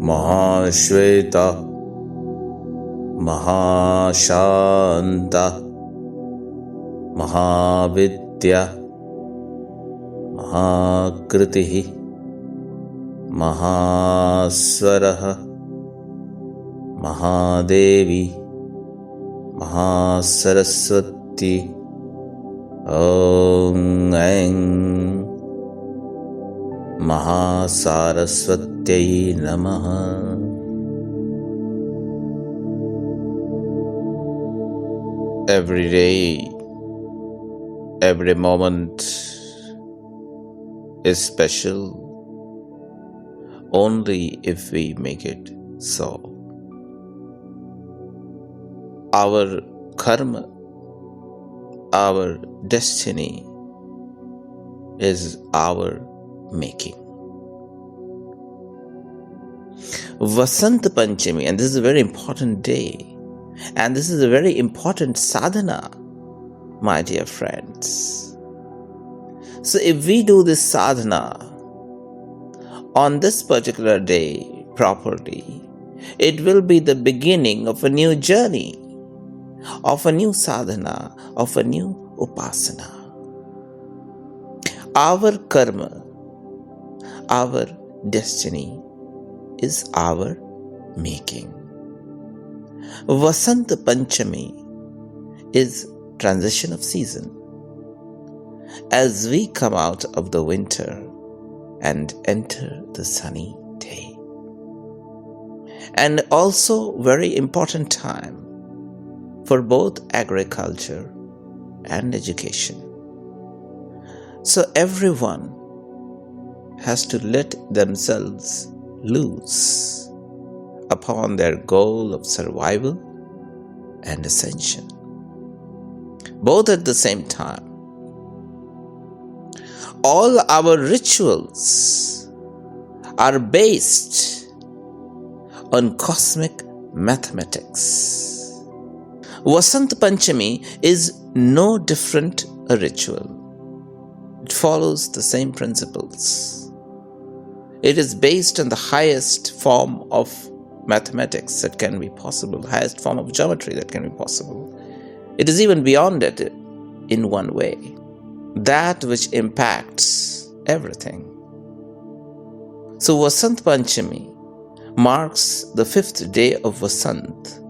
Mahashveta, Mahashanta, Mahavidya, Mahakritihi, Mahaswaraha, Mahadevi, Mahasaraswati, Om Aing Mahasaraswatyai Namaha. Every day, every moment is special only if we make it so. Our karma, our destiny is our making. Vasant Panchami, and this is a very important day, and this is a very important sadhana, my dear friends. So if we do this sadhana on this particular day properly, it will be the beginning of a new journey, of a new sadhana, of a new upasana. Our karma, our destiny is our making. Vasant Panchami is transition of season. As we come out of the winter and enter the sunny day. And also very important time for both agriculture and education. So everyone has to let themselves loose upon their goal of survival and ascension, both at the same time. All our rituals are based on cosmic mathematics. Vasant Panchami is no different a ritual. It follows the same principles. It is based on the highest form of mathematics that can be possible, highest form of geometry that can be possible. It is even beyond it in one way, that which impacts everything. So Vasant Panchami marks the 5th day of Vasant,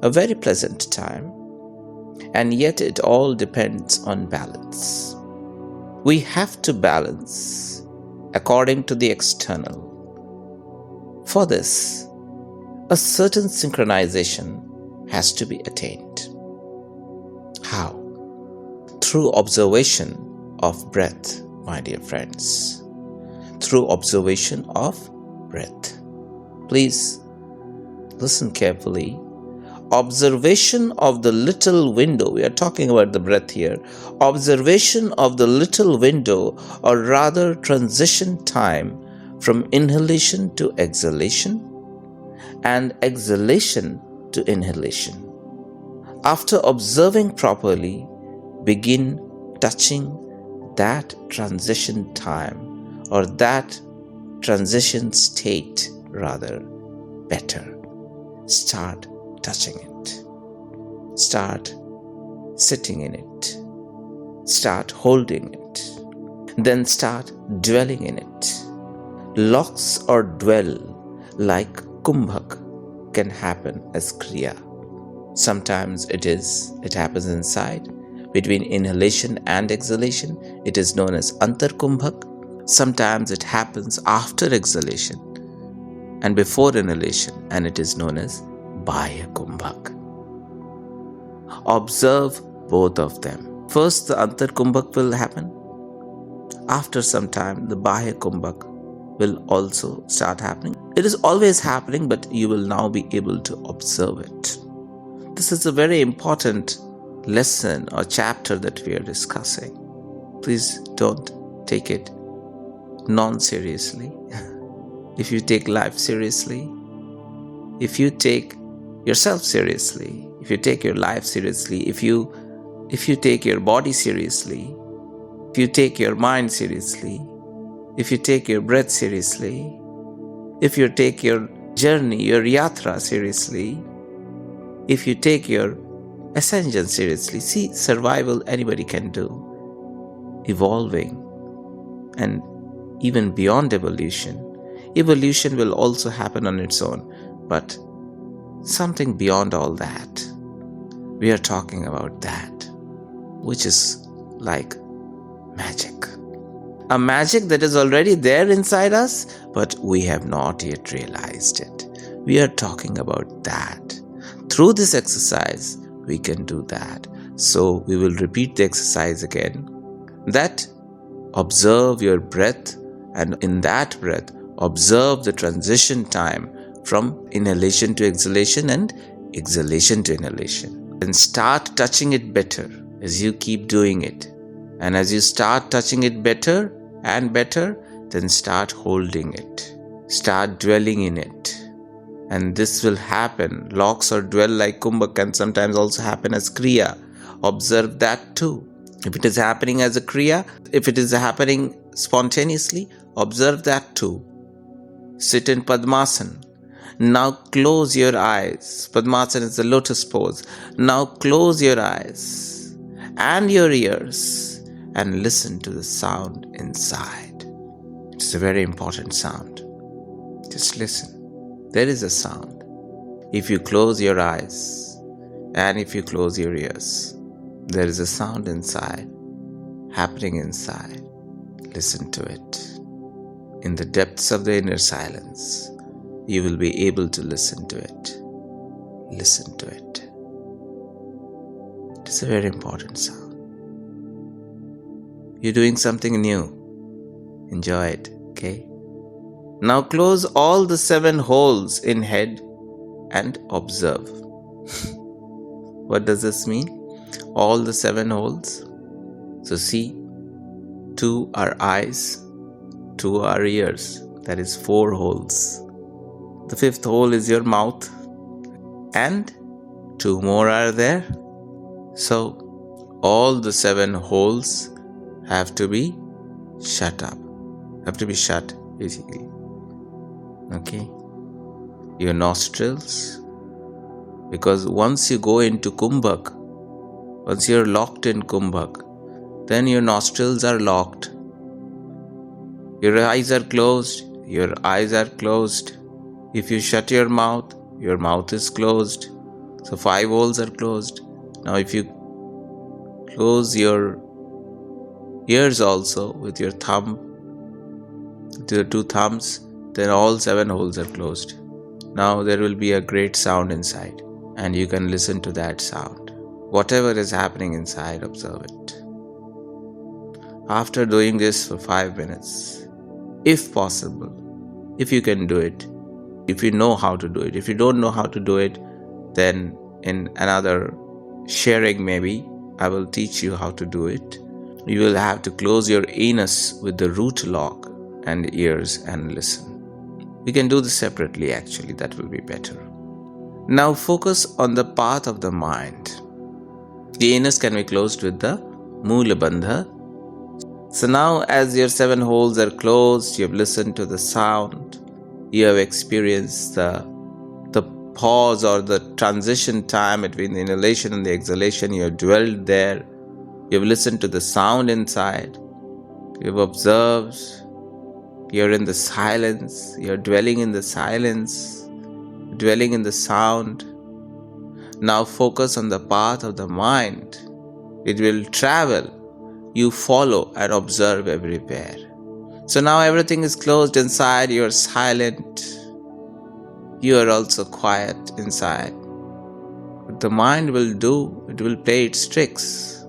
a very pleasant time, and yet it all depends on balance. We have to balance according to the external. For this, a certain synchronization has to be attained. How? Through observation of breath, my dear friends. Through observation of breath. Please listen carefully. Observation of the little window, we are talking about the breath here, observation of the little window, or rather transition time from inhalation to exhalation and exhalation to inhalation. After observing properly, begin touching that transition time or that transition state rather better. Start touching it. Start sitting in it. Start holding it. Then start dwelling in it. Locks or dwell like kumbhak can happen as kriya. Sometimes it happens inside. Between inhalation and exhalation, it is known as antar kumbhak. Sometimes it happens after exhalation and before inhalation, and it is known as bahya kumbhak. Observe both of them. First, the antar kumbhak will happen. After some time, the bahya kumbhak will also start happening. It is always happening, but you will now be able to observe it. This is a very important lesson or chapter that we are discussing. Please don't take it non-seriously. If you take life seriously, if you take yourself seriously, if you take your life seriously, if you take your body seriously, if you take your mind seriously, if you take your breath seriously, if you take your journey, your yatra seriously, if you take your ascension seriously, see, survival anybody can do. Evolving and even beyond evolution. Evolution will also happen on its own, but something beyond all that. We are talking about that, which is like magic. A magic that is already there inside us, but we have not yet realized it. We are talking about that. Through this exercise, we can do that. So we will repeat the exercise again. That observe your breath, and in that breath, observe the transition time from inhalation to exhalation and exhalation to inhalation. Then start touching it better as you keep doing it. And as you start touching it better and better, then start holding it. Start dwelling in it. And this will happen. Locks or dwell like kumbha can sometimes also happen as kriya. Observe that too. If it is happening as a kriya, if it is happening spontaneously, observe that too. Sit in Padmasana. Now close your eyes. Padmasana is the lotus pose. Now close your eyes and your ears and listen to the sound inside. It's a very important sound. Just listen. There is a sound. If you close your eyes and if you close your ears, there is a sound inside, happening inside. Listen to it. In the depths of the inner silence, you will be able to listen to it. Listen to it. It is a very important sound. You're doing something new. Enjoy it, okay? Now close all the 7 holes in head and observe. What does this mean? All the 7 holes. So see, 2 are eyes, 2 are ears. That is 4 holes. The 5th hole is your mouth, and 2 more are there. So all the 7 holes have to be shut up. Have to be shut, basically. Okay? Your nostrils. Because once you go into kumbhak, once you're locked in kumbhak, then your nostrils are locked. Your eyes are closed. Your eyes are closed. If you shut your mouth is closed. So 5 holes are closed. Now if you close your ears also with your thumb, to the 2 thumbs, then all 7 holes are closed. Now there will be a great sound inside, and you can listen to that sound. Whatever is happening inside, observe it. After doing this for 5 minutes, if possible, if you can do it, if you know how to do it. If you don't know how to do it, then in another sharing maybe, I will teach you how to do it. You will have to close your anus with the root lock and ears and listen. We can do this separately actually, that will be better. Now focus on the path of the mind. The anus can be closed with the moola bandha. So now as your 7 holes are closed, you have listened to the sound, you have experienced the pause or the transition time between the inhalation and the exhalation, you have dwelled there, you have listened to the sound inside, you have observed, you're in the silence, you're dwelling in the silence, dwelling in the sound. Now focus on the path of the mind. It will travel. You follow and observe everywhere. So now everything is closed inside, you're silent. You are also quiet inside. What the mind will do, it will play its tricks.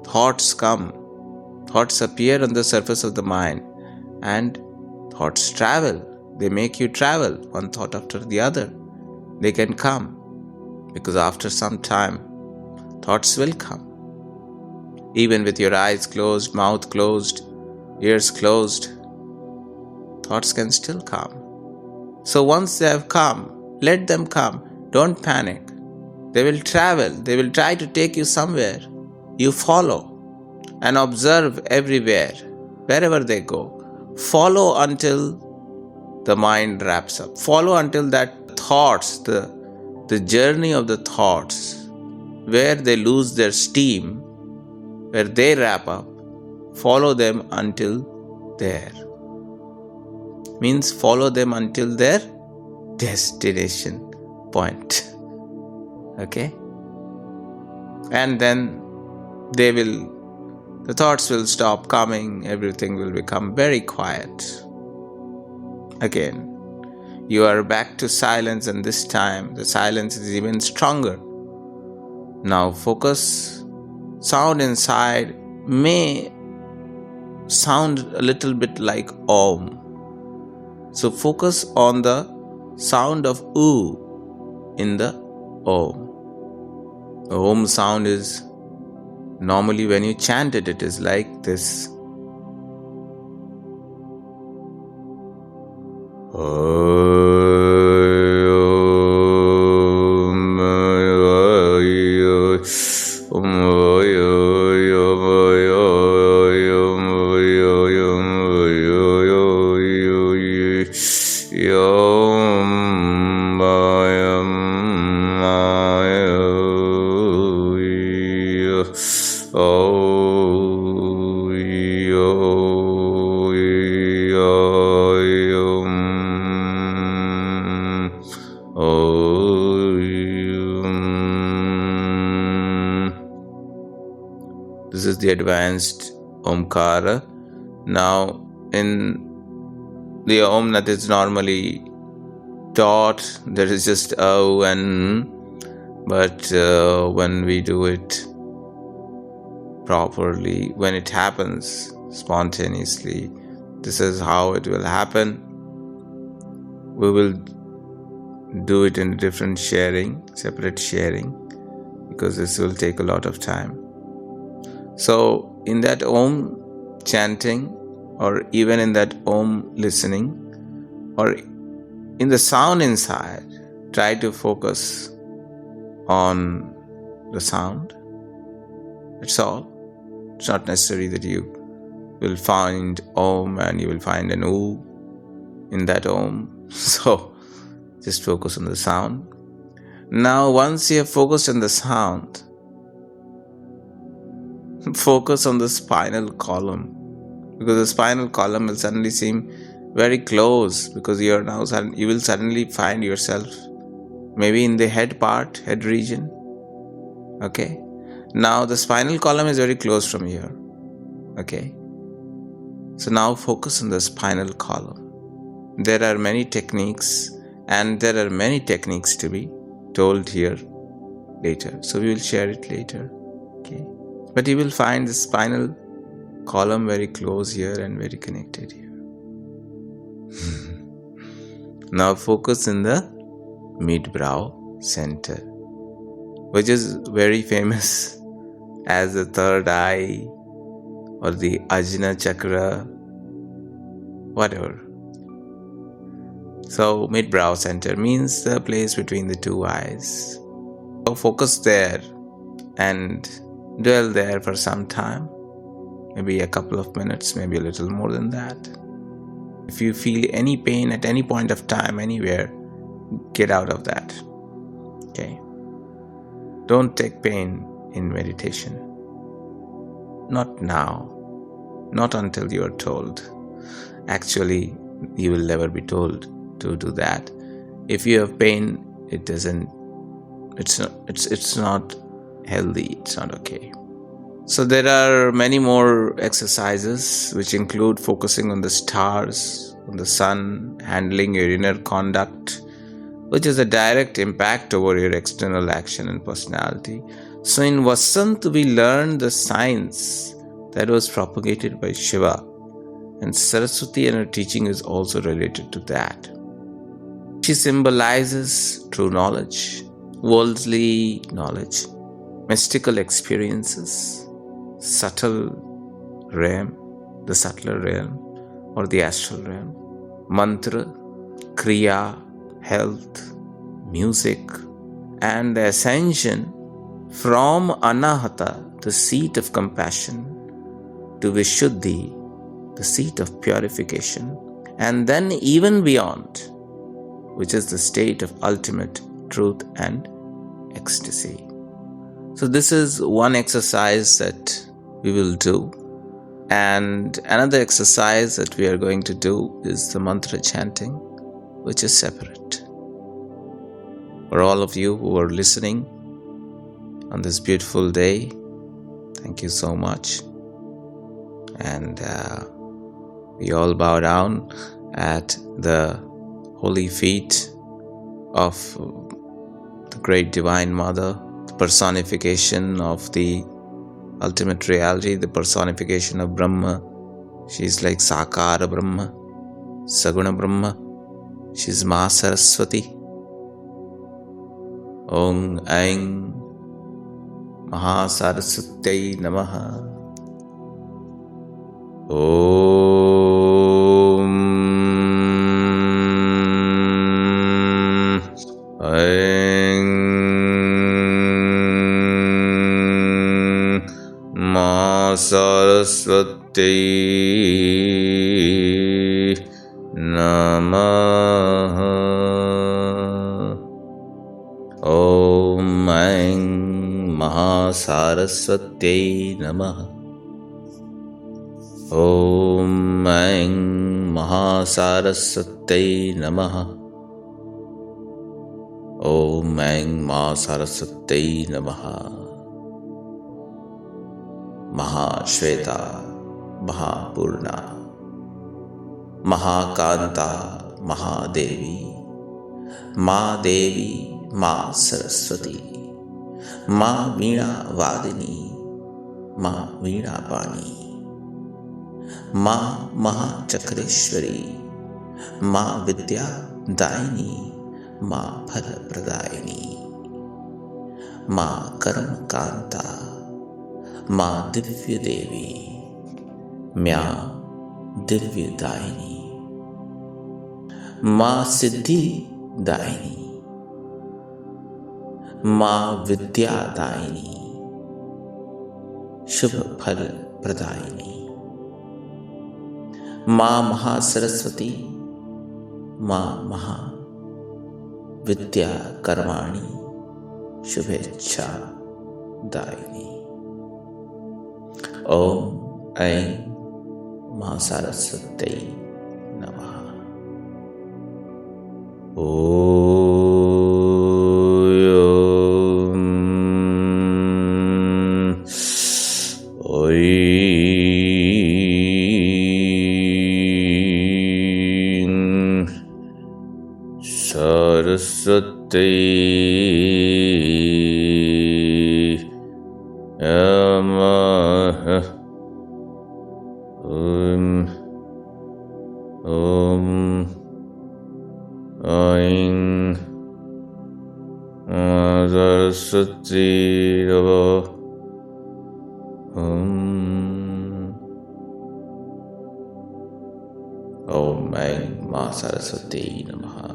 Thoughts come. Thoughts appear on the surface of the mind. And thoughts travel. They make you travel, one thought after the other. They can come. Because after some time, thoughts will come. Even with your eyes closed, mouth closed, ears closed, thoughts can still come. So once they have come, let them come. Don't panic. They will travel. They will try to take you somewhere. You follow and observe everywhere, wherever they go. Follow until the mind wraps up. Follow until that thoughts, the journey of the thoughts, where they lose their steam, where they wrap up, follow them until there. Means follow them until their destination point. Okay? And then the thoughts will stop coming, everything will become very quiet. Again, you are back to silence, and this time the silence is even stronger. Now focus. Sound inside may sound a little bit like Om. So focus on the sound of U in the Om. The Om sound is normally when you chant it, it is like this. This is the advanced Omkara. Now, in the Om that is normally taught, there is just O and but when we do it properly, when it happens spontaneously, this is how it will happen. We will do it in different sharing, separate sharing, because this will take a lot of time. So in that Om chanting, or even in that Om listening, or in the sound inside, try to focus on the sound. That's all. It's not necessary that you will find Om and you will find an U in that Om. So just focus on the sound. Now once you have focused on the sound, focus on the spinal column, because the spinal column will suddenly seem very close, because you will suddenly find yourself maybe in the head region. Okay. Now the spinal column is very close from here. Okay. So now focus on the spinal column. There are many techniques, and there are many techniques to be told here later. So we will share it later. Okay. But you will find the spinal column very close here and very connected here. Now focus in the mid-brow center, which is very famous as the third eye or the Ajna chakra, whatever. So mid-brow center means the place between the two eyes. So focus there and dwell there for some time, maybe a couple of minutes, maybe a little more than that. If you feel any pain at any point of time, anywhere, get out of that. Okay. Don't take pain in meditation. Not now. Not until you are told. Actually, you will never be told to do that. If you have pain, it's not healthy, it's not okay. So there are many more exercises which include focusing on the stars, on the sun, handling your inner conduct, which is a direct impact over your external action and personality. So in Vasant we learned the science that was propagated by Shiva, and Saraswati and her teaching is also related to that. She symbolizes true knowledge, worldly knowledge, mystical experiences, subtle realm, the subtler realm or the astral realm, mantra, kriya, health, music, and the ascension from Anahata, the seat of compassion, to Vishuddhi, the seat of purification, and then even beyond, which is the state of ultimate truth and ecstasy. So this is one exercise that we will do. And another exercise that we are going to do is the mantra chanting, which is separate. For all of you who are listening on this beautiful day, thank you so much. And we all bow down at the holy feet of the great Divine Mother, the personification of the ultimate reality, the personification of Brahma. She's like Sakara Brahma, Saguna Brahma. She's Ma Saraswati. Om Aing Mahasaraswati Namaha. Om Aing Mahasaraswati Namaha. Om Aing Mahasaraswati Namaha. Om Aing Mahasaraswati Namaha. Om Aing Mahasaraswati Namaha. Mahashweta, Mahapurna, Mahakanta, Mahadevi, Mahadevi, Ma Saraswati, Ma Veena Vadini, Ma Veena Bani, Ma Mahachakreshwari, Ma Vidya Daini, Ma Phala Pradayini, Ma Karam Kanta, Ma Divya Devi, Mya Divya Daini, Ma Siddhi Daini, Ma Vidya Daini, Shubh Phal Pradayini, Ma Mahasaraswati, Ma Maha Vidya Karmani, Shubhecha Daini. Om Aing Mahasaraswati Namaha. Om Aing Saraswati Namaha. Om Aing Saraswati Namaha. Om Aing Ma Saraswati Namaha.